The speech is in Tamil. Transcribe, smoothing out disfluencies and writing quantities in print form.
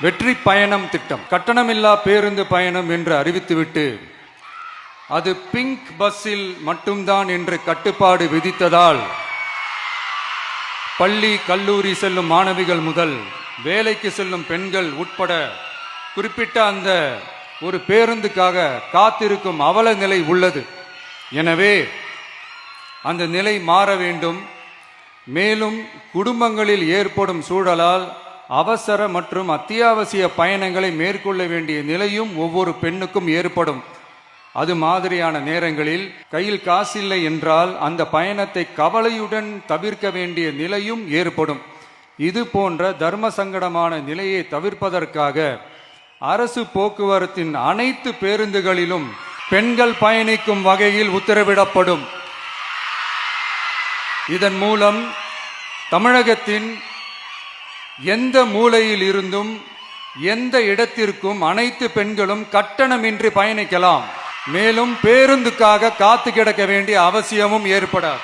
வெற்றி பயணம் திட்டம் கட்டணமில்லா பேருந்து பயணம் என்று அறிவித்துவிட்டு அது பிங்க் பஸ்ஸில் மட்டும்தான் என்று கட்டுப்பாடு விதித்ததால் பள்ளி கல்லூரி செல்லும் மாணவிகள் முதல் வேலைக்கு செல்லும் பெண்கள் உட்பட குறிப்பிட்ட அந்த ஒரு பேருந்துக்காக காத்திருக்கும் அவல நிலை உள்ளது. எனவே அந்த நிலை மாற வேண்டும். மேலும் குடும்பங்களில் ஏற்படும் சூழலால் அவசர மற்றும் அத்தியாவசிய பயணங்களை மேற்கொள்ள வேண்டிய நிலையும் ஒவ்வொரு பெண்ணுக்கும் ஏற்படும். அது மாதிரியான நேரங்களில் கையில் காசில்லை என்றால் அந்த பயணத்தை கவலையுடன் தவிர்க்க வேண்டிய நிலையும் ஏற்படும். இது போன்ற தர்ம சங்கடமான நிலையை தவிர்ப்பதற்காக அரசு போக்குவரத்தின் அனைத்து பேருந்துகளிலும் பெண்கள் பயணிக்கும் வகையில் உத்தரவிடப்படும். இதன் மூலம் தமிழகத்தின் எந்த மூலையில் இருந்தும் எந்த இடத்திற்கும் அனைத்து பெண்களும் கட்டணமின்றி பயணிக்கலாம். மேலும் பேருந்துக்காக காத்து கிடக்க வேண்டிய அவசியமும் ஏற்படாது.